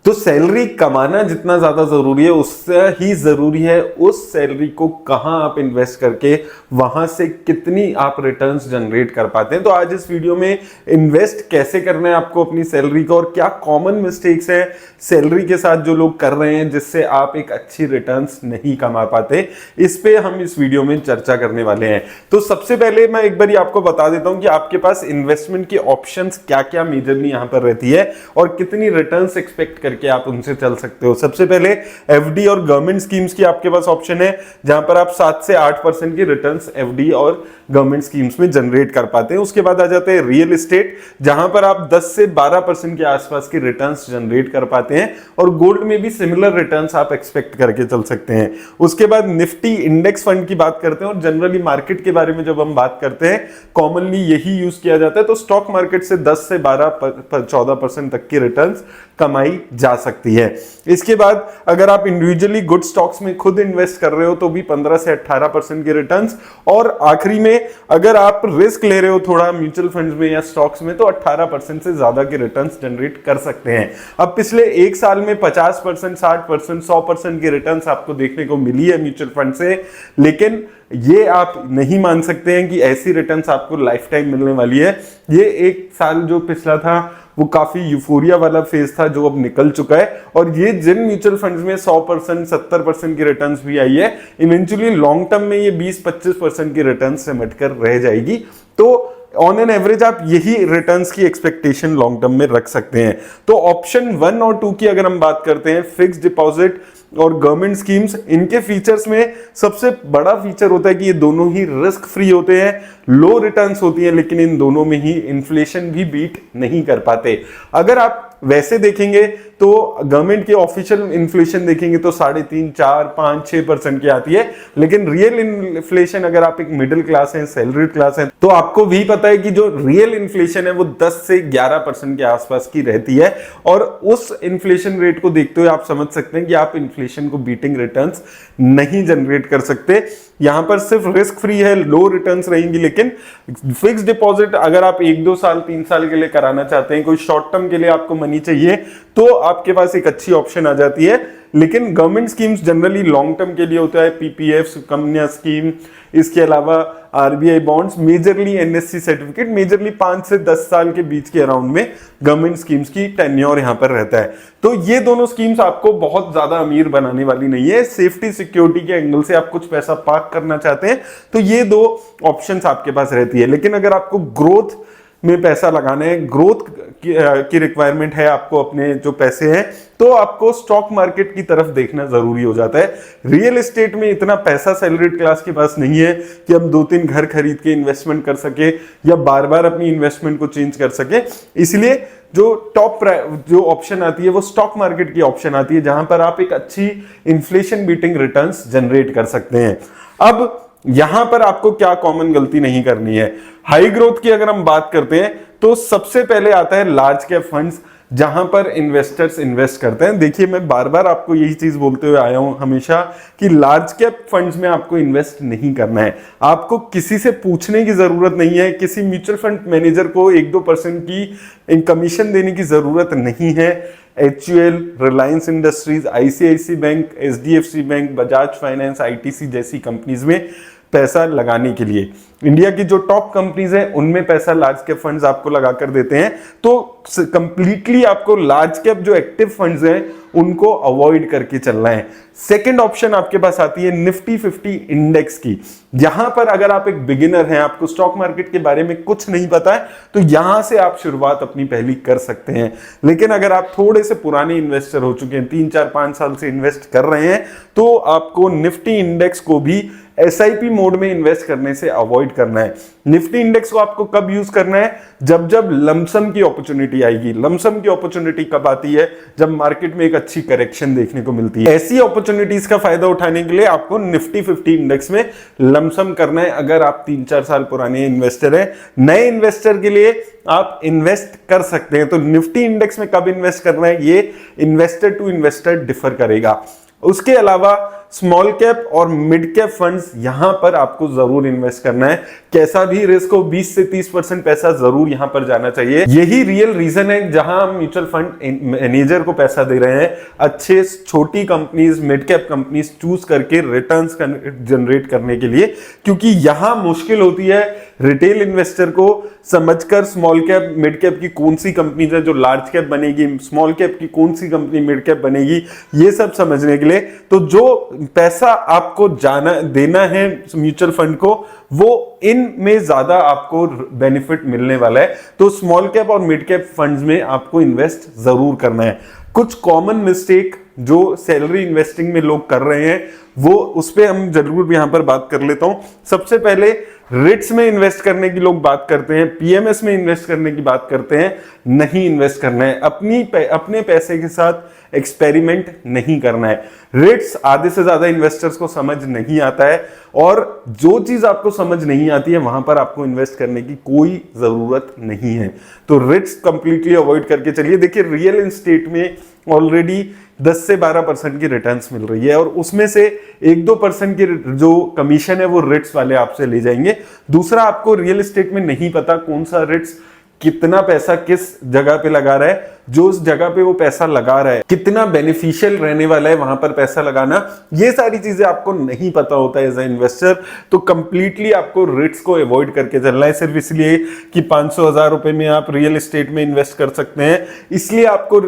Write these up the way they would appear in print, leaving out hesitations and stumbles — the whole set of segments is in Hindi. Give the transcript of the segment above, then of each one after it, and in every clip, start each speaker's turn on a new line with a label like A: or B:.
A: तो सैलरी कमाना जितना ज्यादा जरूरी है उससे ही जरूरी है उस सैलरी को कहां आप इन्वेस्ट करके वहां से कितनी आप रिटर्न्स जनरेट कर पाते हैं। तो आज इस वीडियो में इन्वेस्ट कैसे करना है आपको अपनी सैलरी को, और क्या कॉमन मिस्टेक्स हैं सैलरी के साथ जो लोग कर रहे हैं जिससे आप एक अच्छी रिटर्न्स नहीं कमा पाते, इस पे हम इस वीडियो में चर्चा करने वाले हैं। तो सबसे पहले मैं एक बार आपको बता देता हूं कि आपके पास इन्वेस्टमेंट की ऑप्शंस क्या क्या मेजरली यहां पर रहती है और कितनी रिटर्न्स एक्सपेक्ट करके आप उनसे चल सकते हो। सबसे पहले एफडी और गवर्नमेंट स्कीम्स की आपके पास ऑप्शन है जहां पर आप 7 से 8% की रिटर्न्स एफडी और गवर्नमेंट स्कीम्स में जनरेट कर पाते हैं। उसके बाद आ जाते हैं रियल एस्टेट जहां पर आप 10 से 12% के आसपास की रिटर्न्स जनरेट कर पाते हैं, और गोल्ड में भी सिमिलर रिटर्न्स आप एक्सपेक्ट करके चल सकते हैं। उसके बाद निफ्टी इंडेक्स फंड की बात करते हैं, और जनरली मार्केट के बारे में जब हम बात करते हैं कॉमनली यही यूज किया जाता है। तो स्टॉक मार्केट से 10 से 12-14% तक की रिटर्न्स कमाई जा सकती है। इसके बाद अगर आप इंडिविजुअली गुड स्टॉक्स में खुद इन्वेस्ट कर रहे हो तो भी 15 से 18% की रिटर्न्स, और आखिरी में अगर आप रिस्क ले रहे हो थोड़ा म्यूचुअल फंड्स में या स्टॉक्स में तो 18% से ज्यादा की रिटर्न्स जनरेट कर सकते हैं। अब पिछले एक साल में 50%, 60%, 100% की रिटर्न्स आपको देखने को मिली है म्यूचुअल फंड से, लेकिन ये आप नहीं मान सकते हैं कि ऐसी रिटर्न्स आपको लाइफ टाइम मिलने वाली है। ये एक साल जो पिछला था वो काफी यूफोरिया वाला फेज था जो अब निकल चुका है, और ये जिन म्यूचुअल फंड्स में 100%, 70% की रिटर्न्स भी आई है, इवेंचुअली लॉन्ग टर्म में ये 20-25% की रिटर्न्स सिमट कर रह जाएगी। तो ऑन एन एवरेज आप यही रिटर्न्स की एक्सपेक्टेशन लॉन्ग टर्म में रख सकते हैं। तो ऑप्शन 1 और 2 की अगर हम बात करते हैं, फिक्स्ड डिपॉजिट और गवर्नमेंट स्कीम्स, इनके फीचर्स में सबसे बड़ा फीचर होता है कि ये दोनों ही रिस्क फ्री होते हैं, लो रिटर्न्स होती हैं, लेकिन इन दोनों में ही इन्फ्लेशन भी बीट नहीं कर पाते। अगर आप वैसे देखेंगे तो गवर्नमेंट की ऑफिशियल इन्फ्लेशन देखेंगे तो 3.5, 4, 5, 6% की आती है, लेकिन रियल इन्फ्लेशन अगर आप एक मिडिल क्लास हैं, सैलरीड क्लास हैं, तो आपको भी पता है कि जो रियल इन्फ्लेशन है वो 10 से 11% के आसपास की रहती है। और उस इन्फ्लेशन रेट को देखते हुए आप समझ सकते हैं कि आप इन्फ्लेशन को बीटिंग रिटर्न्स नहीं जनरेट कर सकते। यहां पर सिर्फ रिस्क फ्री है, लो रिटर्न्स रहेंगी, लेकिन फिक्स डिपॉजिट अगर आप 1-2 साल 3 साल के लिए कराना चाहते हैं, कोई शॉर्ट टर्म के लिए आपको मनी चाहिए, तो आपके पास एक अच्छी ऑप्शन आ जाती है। लेकिन government schemes generally long term के लिए होता है, पीपीएफ, कन्या स्कीम, इसके अलावा RBI bonds, majorly NSC certificate, majorly 5 से 10 साल के बीच के अराउंड में गवर्नमेंट स्कीम्स की टेन्योर यहां पर रहता है। तो ये दोनों स्कीम्स आपको बहुत ज्यादा अमीर बनाने वाली नहीं है। सेफ्टी सिक्योरिटी के एंगल से आप कुछ पैसा पार्क करना चाहते हैं तो ये 2 ऑप्शंस आपके पास रहती है। लेकिन अगर आपको ग्रोथ में पैसा लगाना है, ग्रोथ की रिक्वायरमेंट है आपको अपने जो पैसे हैं, तो आपको स्टॉक मार्केट की तरफ देखना जरूरी हो जाता है। रियल एस्टेट में इतना पैसा सैलरीड क्लास के पास नहीं है कि हम 2-3 घर खरीद के इन्वेस्टमेंट कर सके या बार बार अपनी इन्वेस्टमेंट को चेंज कर सके। इसलिए जो टॉप जो ऑप्शन आती है वो स्टॉक मार्केट की ऑप्शन आती है जहां पर आप एक अच्छी इन्फ्लेशन बीटिंग रिटर्न्स जनरेट कर सकते हैं। अब यहां पर आपको क्या कॉमन गलती नहीं करनी है। हाई ग्रोथ की अगर हम बात करते हैं तो सबसे पहले आता है लार्ज कैप फंड्स जहां पर इन्वेस्टर्स इन्वेस्ट करते हैं। देखिए मैं बार बार आपको यही चीज बोलते हुए आया हूं हमेशा कि लार्ज कैप फंड्स में आपको इन्वेस्ट नहीं करना है। आपको किसी से पूछने की जरूरत नहीं है, किसी म्यूचुअल फंड मैनेजर को 1-2% की कमीशन देने की जरूरत नहीं है। HUL, Reliance industries, ICICI bank, HDFC bank, Bajaj finance, ITC जैसी कंपनीज में पैसा लगाने के लिए इंडिया की जो टॉप कंपनीज हैं उनमें पैसा लार्ज कैप फंड्स आपको लगा कर देते हैं। तो कंप्लीटली आपको लार्ज कैप जो एक्टिव फंड्स हैं उनको अवॉइड करके चलना है। सेकंड ऑप्शन आपके पास आती है निफ्टी 50 इंडेक्स की। यहां पर अगर आप एक बिगिनर हैं, आपको स्टॉक मार्केट के बारे में कुछ नहीं पता है, तो यहां से आप शुरुआत अपनी पहली कर सकते हैं। लेकिन अगर आप थोड़े से पुराने इन्वेस्टर हो चुके हैं, 3-4-5 साल से इन्वेस्ट कर रहे हैं, तो आपको निफ्टी इंडेक्स को भी SIP मोड में इन्वेस्ट करने से अवॉइड करना है। निफ्टी इंडेक्स को आपको कब यूज करना है? जब जब लमसम की अपॉर्चुनिटी आएगी। लमसम की अपॉर्चुनिटी कब आती है? जब मार्केट में एक अच्छी करेक्शन देखने को मिलती है। ऐसी अपॉर्चुनिटीज का फायदा उठाने के लिए आपको निफ्टी 50 इंडेक्स में लमसम करना है। अगर आप 3-4 साल पुराने इन्वेस्टर हैं, नए इन्वेस्टर के लिए आप इन्वेस्ट कर सकते हैं। तो निफ्टी इंडेक्स में कब इन्वेस्ट करना है, ये इन्वेस्टर टू इन्वेस्टर डिफर करेगा। उसके अलावा स्मॉल कैप और मिड कैप फंड्स यहां पर आपको जरूर इन्वेस्ट करना है। कैसा भी रिस्क हो 20 से 30% पैसा जरूर यहां पर जाना चाहिए। यही रियल रीजन है जहां हम म्यूचुअल फंड मैनेजर को पैसा दे रहे हैं, अच्छे छोटी companies, mid cap companies choose करके रिटर्न्स जनरेट करने के लिए, क्योंकि यहां मुश्किल होती है रिटेल इन्वेस्टर को समझकर स्मॉल कैप मिड कैप की कौन सी कंपनी है जो लार्ज कैप बनेगी, स्मॉल कैप की कौन सी कंपनी मिड कैप बनेगी, ये सब समझने के लिए। तो जो पैसा आपको देना है म्यूचुअल फंड को, वो इनमें ज्यादा आपको बेनिफिट मिलने वाला है। तो स्मॉल कैप और मिड कैप फंड्स में आपको इन्वेस्ट जरूर करना है। कुछ कॉमन मिस्टेक जो सैलरी इन्वेस्टिंग में लोग कर रहे हैं, वो उस पे हम जरूर यहां पर बात कर लेता हूं। सबसे पहले रिट्स में इन्वेस्ट करने की लोग बात करते हैं, पीएमएस में इन्वेस्ट करने की बात करते हैं। नहीं इन्वेस्ट करना है, अपने पैसे के साथ एक्सपेरिमेंट नहीं करना है। रिट्स आधे से ज्यादा इन्वेस्टर्स को समझ नहीं आता है, और जो चीज आपको समझ नहीं आती है वहां पर आपको इन्वेस्ट करने की कोई जरूरत नहीं है। तो रिट्स कंप्लीटली अवॉइड करके चलिए। देखिए रियल एस्टेट में ऑलरेडी 10 से 12% की रिटर्न्स मिल रही है, और उसमें से 1-2% की जो कमीशन है वो रिट्स वाले आपसे ले जाएंगे। दूसरा, आपको रियल एस्टेट में नहीं पता कौन सा रिट्स कितना पैसा किस जगह पे लगा रहा है, जो उस जगह पे वो पैसा लगा रहा है कितना बेनिफिशियल रहने वाला है वहां पर पैसा लगाना, ये सारी चीजें आपको नहीं पता होता है एज ए इन्वेस्टर। तो कंप्लीटली आपको रिट्स को अवॉइड करके चलना है, सिर्फ इसलिए कि 500,000 रुपए में आप रियल एस्टेट में इन्वेस्ट कर सकते हैं, इसलिए आपको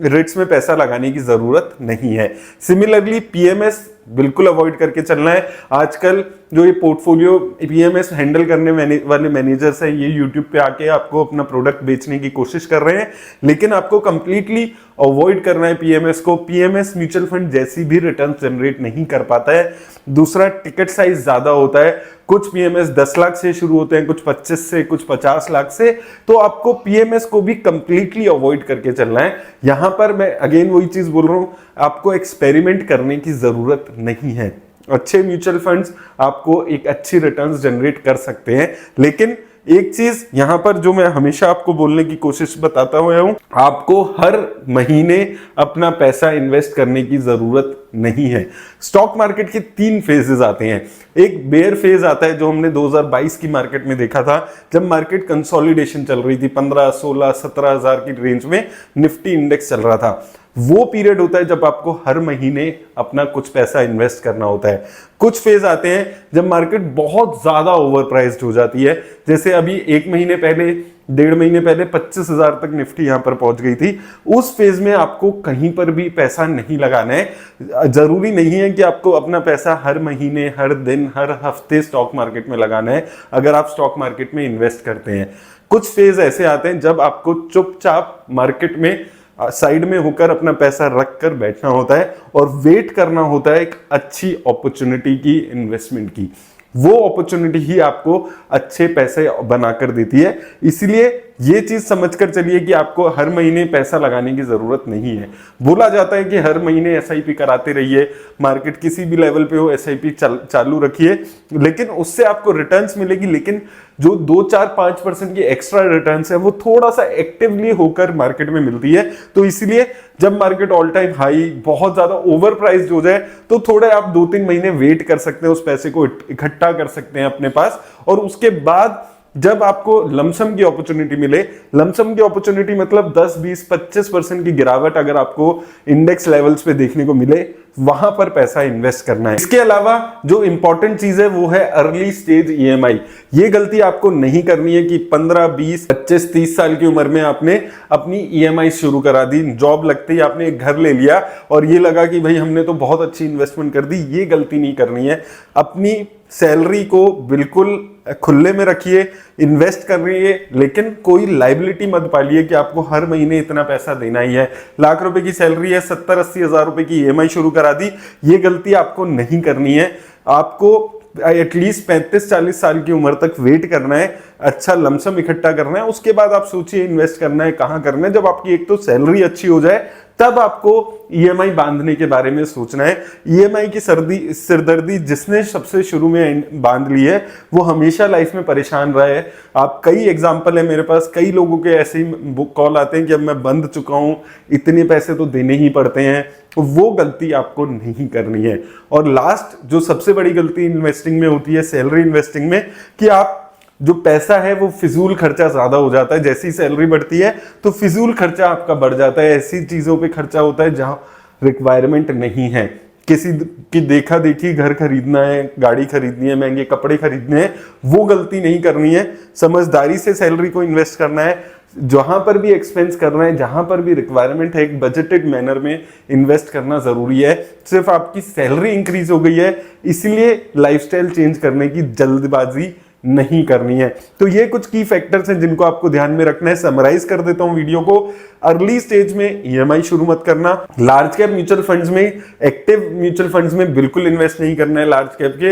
A: रिट्स में पैसा लगाने की जरूरत नहीं है। सिमिलरली पीएमएस बिल्कुल अवॉइड करके चलना है। आजकल जो ये पोर्टफोलियो पीएमएस हैंडल करने वाले मैनेजर्स हैं, ये यूट्यूब पे आके आपको अपना प्रोडक्ट बेचने की कोशिश कर रहे हैं, लेकिन आपको कंप्लीटली अवॉइड करना है पीएमएस को। पीएमएस म्यूचुअल फंड जैसी भी रिटर्न जनरेट नहीं कर पाता है। दूसरा, टिकट साइज ज्यादा होता है। कुछ पीएमएस 10 लाख से शुरू होते हैं, कुछ 25 से, कुछ 50 लाख से। तो आपको पीएमएस को भी कंप्लीटली अवॉइड करके चलना है। यहां पर मैं अगेन वही चीज बोल रहा हूं, आपको एक्सपेरिमेंट करने की जरूरत नहीं है। अच्छे म्यूचुअल फंड्स आपको एक अच्छी रिटर्न्स जनरेट कर सकते हैं, लेकिन एक चीज यहां पर जो मैं हमेशा आपको बोलने की कोशिश बताता हुआ हूं, आपको हर महीने अपना पैसा इन्वेस्ट करने की जरूरत नहीं है। स्टॉक मार्केट के 3 फेजेस आते हैं। एक बेयर फेज आता है जो हमने 2022 की मार्केट में देखा था, जब मार्केट कंसोलिडेशन चल रही थी, 15, 16, 17,000 की रेंज में निफ्टी इंडेक्स चल रहा था। वो पीरियड होता है जब आपको हर महीने अपना कुछ पैसा इन्वेस्ट करना होता है। कुछ फेज आते हैं जब मार्केट बहुत ज्यादा ओवर प्राइस्ड हो जाती है, जैसे अभी 1 महीने पहले, 1.5 महीने पहले 25,000 तक निफ्टी यहां पर पहुंच गई थी। उस फेज में आपको कहीं पर भी पैसा नहीं लगाना है। जरूरी नहीं है कि आपको अपना पैसा हर महीने, हर दिन, हर हफ्ते स्टॉक मार्केट में लगाना है अगर आप स्टॉक मार्केट में इन्वेस्ट करते हैं। कुछ फेज ऐसे आते हैं जब आपको चुपचाप मार्केट में साइड में होकर अपना पैसा रख कर बैठना होता है और वेट करना होता है एक अच्छी अपॉर्चुनिटी की, इन्वेस्टमेंट की। वो अपॉर्चुनिटी ही आपको अच्छे पैसे बनाकर देती है। इसलिए ये चीज समझकर चलिए कि आपको हर महीने पैसा लगाने की जरूरत नहीं है। बोला जाता है कि हर महीने एसआईपी कराते रहिए, मार्केट किसी भी लेवल पे हो एसआईपी चालू रखिए, लेकिन उससे आपको रिटर्न्स मिलेगी, लेकिन जो 2-4-5% की एक्स्ट्रा रिटर्न्स है वो थोड़ा सा एक्टिवली होकर मार्केट में मिलती है। तो इसलिए जब मार्केट ऑल टाइम हाई, बहुत ज्यादा ओवर प्राइस्ड हो जाए, तो थोड़े आप 2-3 महीने वेट कर सकते हैं, उस पैसे को इकट्ठा कर सकते हैं अपने पास, और उसके बाद जब आपको लमसम की अपॉर्चुनिटी मिले, लमसम की अपॉर्चुनिटी मतलब 10, 20, 25% की गिरावट अगर आपको इंडेक्स लेवल्स पे देखने को मिले, वहां पर पैसा इन्वेस्ट करना है। इसके अलावा जो इंपॉर्टेंट चीज है वो है अर्ली स्टेज ईएमआई। ये गलती आपको नहीं करनी है कि 15, 20, 25, 30 साल की उम्र में आपने अपनी ईएमआई शुरू करा दी, जॉब लगते ही आपने एक घर ले लिया और ये लगा कि भाई हमने तो बहुत अच्छी इन्वेस्टमेंट कर दी। ये गलती नहीं करनी है। अपनी सैलरी को बिल्कुल खुले में रखिए, इन्वेस्ट कर रही है, लेकिन कोई लाइबिलिटी मत पालिए कि आपको हर महीने इतना पैसा देना ही है। लाख रुपए की सैलरी है, 70-80 हजार रुपए की ईएमआई शुरू करा दी, ये गलती आपको नहीं करनी है। आपको एटलीस्ट 35-40 साल की उम्र तक वेट करना है, अच्छा लमसम इकट्ठा करना है, उसके बाद आप सोचिए इन्वेस्ट करना है कहाँ करना है। जब आपकी एक तो सैलरी अच्छी हो जाए, तब आपको ईएमआई बांधने के बारे में सोचना है। ईएमआई की सिरदर्दी जिसने सबसे शुरू में बांध ली है वो हमेशा लाइफ में परेशान रहा है। आप कई एग्जांपल है मेरे पास, कई लोगों के ऐसे ही कॉल आते हैं कि अब मैं बंद चुका हूं, इतने पैसे तो देने ही पड़ते हैं। वो गलती आपको नहीं करनी है। और लास्ट जो सबसे बड़ी गलती इन्वेस्टिंग में होती है, सैलरी इन्वेस्टिंग में, कि आप जो पैसा है वो फिजूल खर्चा ज्यादा हो जाता है। जैसी सैलरी बढ़ती है तो फिजूल खर्चा आपका बढ़ जाता है, ऐसी चीजों पे खर्चा होता है जहां रिक्वायरमेंट नहीं है। किसी की देखा देखी घर खरीदना है, गाड़ी खरीदनी है, महंगे कपड़े खरीदने हैं, वो गलती नहीं करनी है। समझदारी से सैलरी को इन्वेस्ट करना है। जहां पर भी एक्सपेंस करना है, जहां पर भी रिक्वायरमेंट है, एक बजटेड मैनर में इन्वेस्ट करना जरूरी है। सिर्फ आपकी सैलरी इंक्रीज हो गई है इसलिए लाइफस्टाइल चेंज करने की जल्दबाजी नहीं करनी है। तो ये कुछ की फैक्टर्स हैं जिनको आपको ध्यान में रखना है। समराइज कर देता हूं वीडियो को। अर्ली स्टेज में ईएमआई शुरू मत करना। लार्ज कैप म्यूचुअल फंड्स में, एक्टिव म्यूचुअल फंड्स में बिल्कुल इन्वेस्ट नहीं करना है। लार्ज कैप के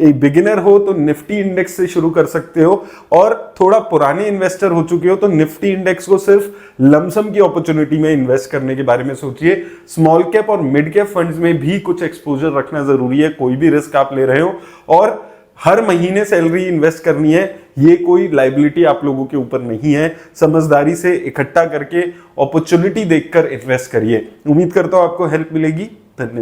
A: एक बिगिनर हो तो निफ्टी इंडेक्स से शुरू कर सकते हो, और थोड़ा पुराने इन्वेस्टर हो चुके हो तो निफ्टी इंडेक्स को सिर्फ लमसम की अपॉर्चुनिटी में इन्वेस्ट करने के बारे में सोचिए। स्मॉल कैप और मिड कैप फंड्स में भी कुछ एक्सपोजर रखना जरूरी है। कोई भी रिस्क आप ले रहे हो और हर महीने सैलरी इन्वेस्ट करनी है, ये कोई लाइबिलिटी आप लोगों के ऊपर नहीं है। समझदारी से इकट्ठा करके अपॉर्चुनिटी देखकर इन्वेस्ट करिए। उम्मीद करता हूं आपको हेल्प मिलेगी। धन्यवाद।